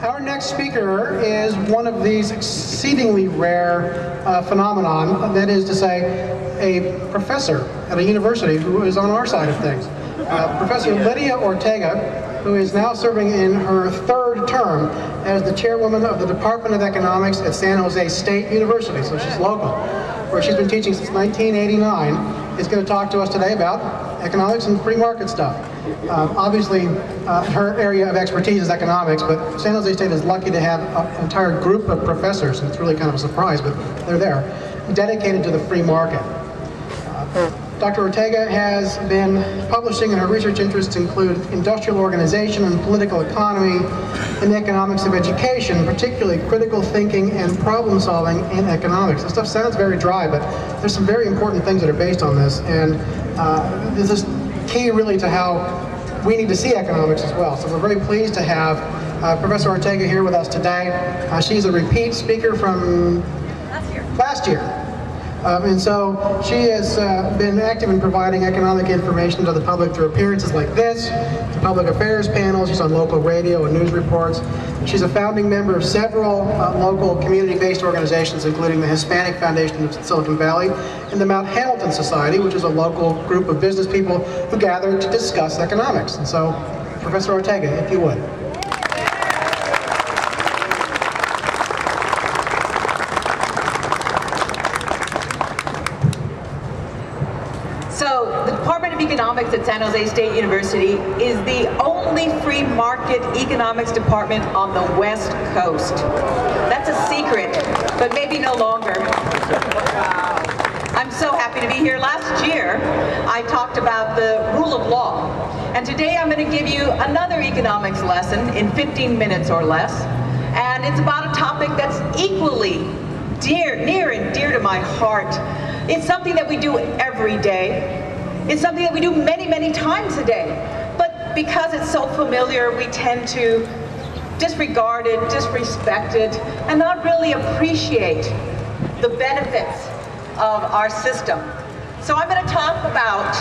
Our next speaker is one of these exceedingly rare phenomenon, that is to say, a professor at a university who is on our side of things. Professor Lydia Ortega, who is now serving in her third term as the chairwoman of the Department of Economics at San Jose State University, so she's local, where she's been teaching since 1989, is going to talk to us today about economics and free market stuff. Obviously, her area of expertise is economics, but San Jose State is lucky to have an entire group of professors, and it's really kind of a surprise, but they're there, dedicated to the free market. Dr. Ortega has been publishing, and her research interests include industrial organization and political economy and economics of education, particularly critical thinking and problem solving in economics. This stuff sounds very dry, but there's some very important things that are based on this, and this is key really to how we need to see economics as well. So we're very pleased to have Professor Ortega here with us today. She's a repeat speaker from last year. And so she has been active in providing economic information to the public through appearances like this, to public affairs panels. She's on local radio and news reports. She's a founding member of several local community-based organizations, including the Hispanic Foundation of Silicon Valley and the Mount Hamilton Society, which is a local group of business people who gather to discuss economics. And so, Professor Ortega, if you would. So, the Department of Economics at San Jose State University is the only free market economics department on the West Coast. That's a secret, but maybe no longer. I'm so happy to be here. Last year, I talked about the rule of law, and today I'm going to give you another economics lesson in 15 minutes or less, and it's about a topic that's equally near and dear to my heart. It's something that we do every day. It's something that we do many, many times a day. But because it's so familiar, we tend to disregard it, disrespect it, and not really appreciate the benefits of our system. So I'm going to talk about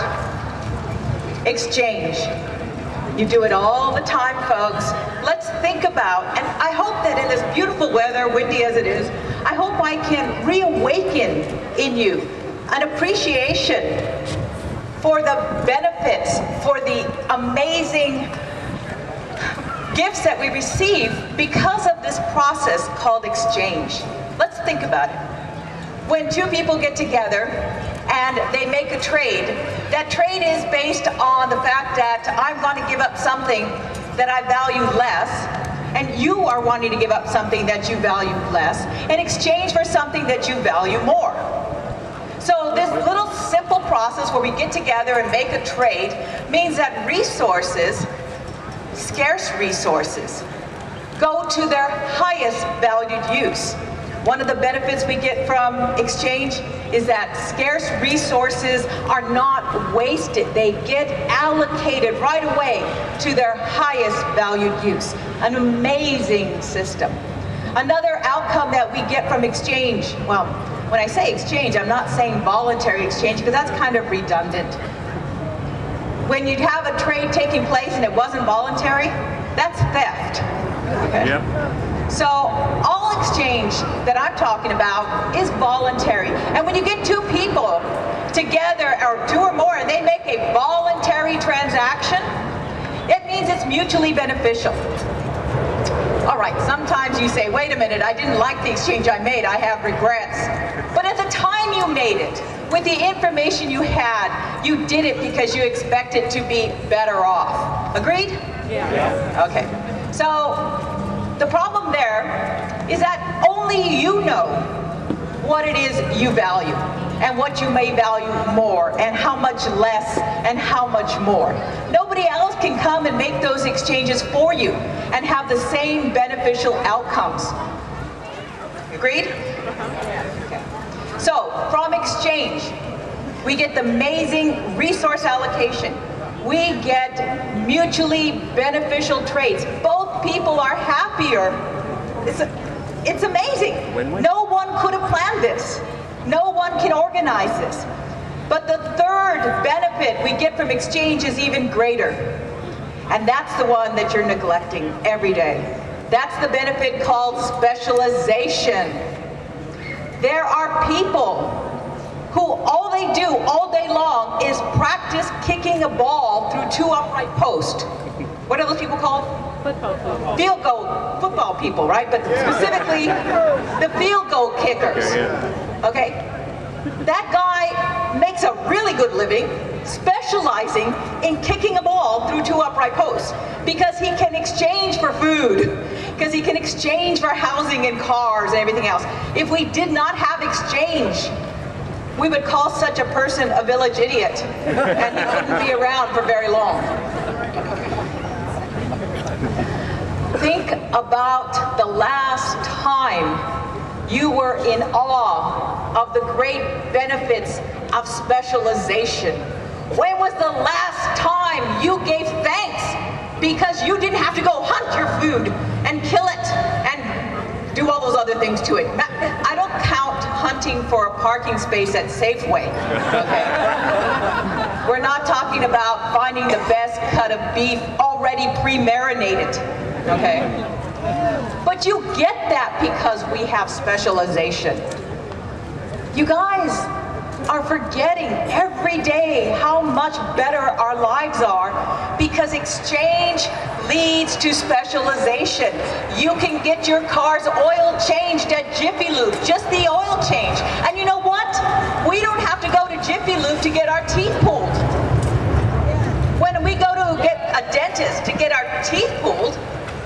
exchange. You do it all the time, folks. Let's think about, and I hope that in this beautiful weather, windy as it is, I hope I can reawaken in you an appreciation for the benefits, for the amazing gifts that we receive because of this process called exchange. Let's think about it. When two people get together and they make a trade, that trade is based on the fact that I'm going to give up something that I value less, and you are wanting to give up something that you value less in exchange for something that you value more. So this little simple process where we get together and make a trade means that resources, scarce resources, go to their highest valued use. One of the benefits we get from exchange is that scarce resources are not wasted. They get allocated right away to their highest valued use. An amazing system. Another outcome that we get from exchange, well, when I say exchange, I'm not saying voluntary exchange because that's kind of redundant. When you have a trade taking place and it wasn't voluntary, that's theft. Okay? Yep. So all exchange that I'm talking about is voluntary. And when you get two people together, or two or more, and they make a voluntary transaction, it means it's mutually beneficial. All right, sometimes you say, wait a minute, I didn't like the exchange I made, I have regrets. But at the time you made it, with the information you had, you did it because you expected to be better off. Agreed? Yeah. Okay. So the problem there is that only you know what it is you value and what you may value more and how much less and how much more. Nobody else can come and make those exchanges for you and have the same beneficial outcomes. Agreed? Okay. So from exchange, we get the amazing resource allocation. We get mutually beneficial trades. Both people are happier. It's amazing. No one could have planned this. No one can organize this. But the third benefit we get from exchange is even greater. And that's the one that you're neglecting every day. That's the benefit called specialization. There are people who all they do all day long is practice kicking a ball through 2 upright posts. What are those people called? Football people. Field goal football people, right? But specifically the field goal kickers. Okay? That guy makes a really good living specializing in kicking a ball through 2 upright posts because he can exchange for food, because he can exchange for housing and cars and everything else. If we did not have exchange, we would call such a person a village idiot, and he wouldn't be around for very long. Think about the last time you were in awe of the great benefits of specialization. When was the last time you gave thanks because you didn't have to go hunt your food and kill it and do all those other things to it? I don't count hunting for a parking space at Safeway, okay? We're not talking about finding the best cut of beef already pre-marinated, okay? But you get that because we have specialization. You guys are forgetting every day how much better our lives are because exchange leads to specialization. You can get your car's oil changed at Jiffy Lube, just the oil change. And you know what? We don't have to go to Jiffy Lube to get our teeth pulled. When we go to get a dentist to get our teeth pulled,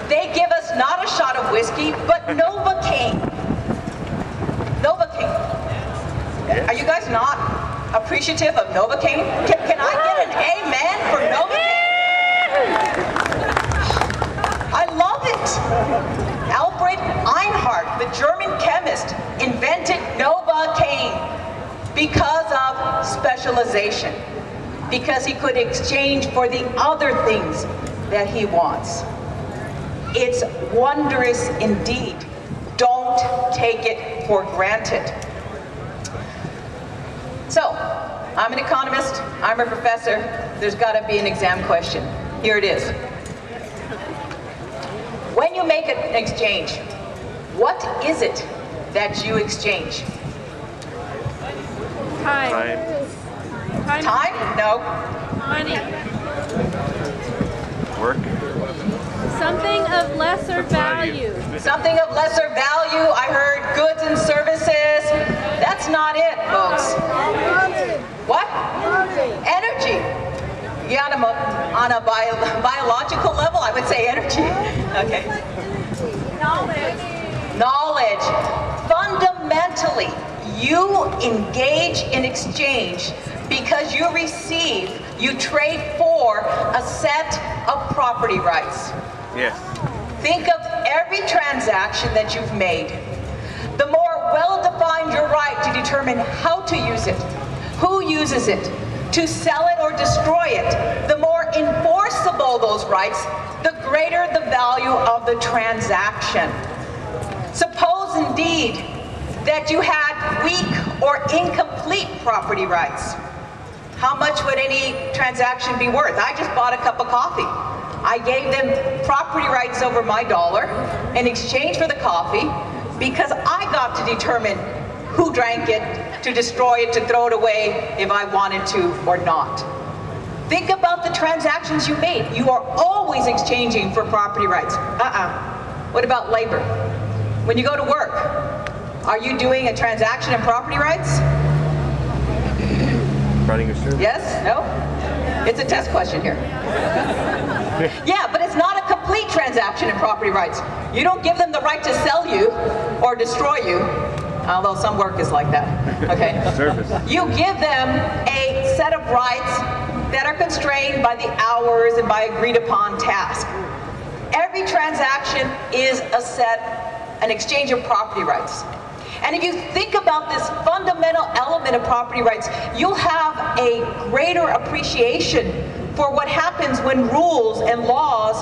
they give us not a shot of whiskey, but Novocaine. Novocaine. Are you guys not appreciative of Novocaine? Can I get an amen for Novocaine? I love it. Alfred Einhard, the German chemist, invented Novocaine because of specialization, because he could exchange for the other things that he wants. It's wondrous indeed. Don't take it for granted. So, I'm an economist, I'm a professor, there's got to be an exam question. Here it is. When you make an exchange, what is it that you exchange? Time. Time? No. Money. Work. Something of lesser value. Something of lesser value. I heard goods and services. That's not it, folks. What? Energy. Yeah, on a biological level, I would say energy. Okay. Knowledge. Fundamentally, you engage in exchange because you receive, you trade for a set of property rights. Yes. Think of every transaction that you've made. The more well-defined your right to determine how to use it, who uses it, to sell it or destroy it, the more enforceable those rights, the greater the value of the transaction. Suppose indeed that you had weak or incomplete property rights. How much would any transaction be worth? I just bought a cup of coffee. I gave them property rights over my dollar in exchange for the coffee because I got to determine who drank it, to destroy it, to throw it away if I wanted to or not. Think about the transactions you made. You are always exchanging for property rights. What about labor? When you go to work, are you doing a transaction in property rights? Running your service. Yes? No? It's a test question here. Yeah, but it's not a complete transaction in property rights. You don't give them the right to sell you or destroy you, although some work is like that, okay? Service. You give them a set of rights that are constrained by the hours and by agreed upon task. Every transaction is an exchange of property rights. And if you think about this fundamental element of property rights, you'll have a greater appreciation for what happens when rules and laws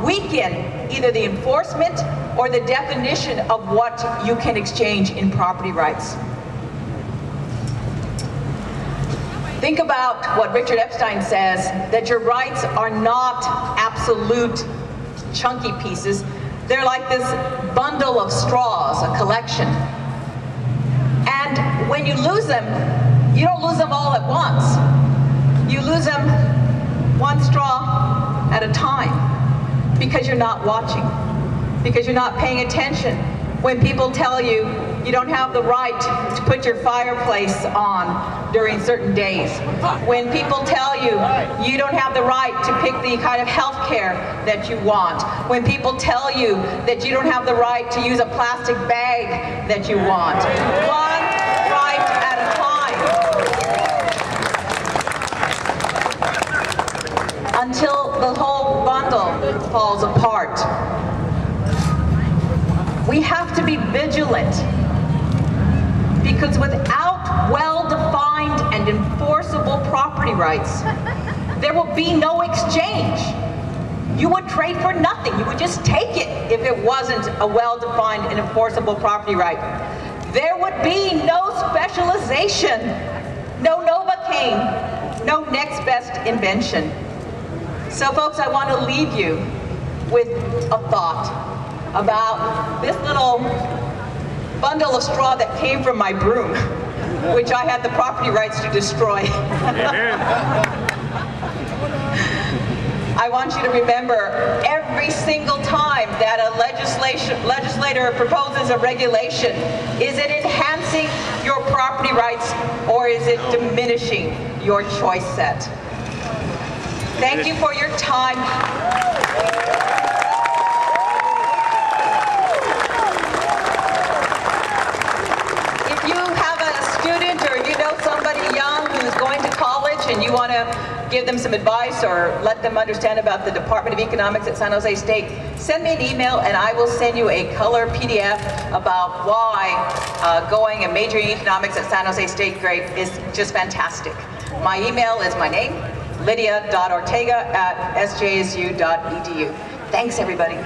weaken either the enforcement or the definition of what you can exchange in property rights. Think about what Richard Epstein says, that your rights are not absolute chunky pieces. They're like this bundle of straws, a collection. And when you lose them, you don't lose them all at once. You lose them one straw at a time because you're not watching, because you're not paying attention. When people tell you you don't have the right to put your fireplace on during certain days. When people tell you you don't have the right to pick the kind of health care that you want. When people tell you that you don't have the right to use a plastic bag that you want. One right at a time. Until the whole bundle falls apart. We have to be vigilant, because without well-defined and enforceable property rights, there will be no exchange. You would trade for nothing. You would just take it if it wasn't a well-defined and enforceable property right. There would be no specialization, no Novocaine, no next best invention. So folks, I want to leave you with a thought about this little bundle of straw that came from my broom, which I had the property rights to destroy. I want you to remember, every single time that a legislator proposes a regulation, is it enhancing your property rights or is it diminishing your choice set? Thank you for your time. And you want to give them some advice or let them understand about the Department of Economics at San Jose State, send me an email and I will send you a color PDF about why going and majoring in economics at San Jose State grade is just fantastic. My email is my name, lydia.ortega@sjsu.edu. Thanks, everybody.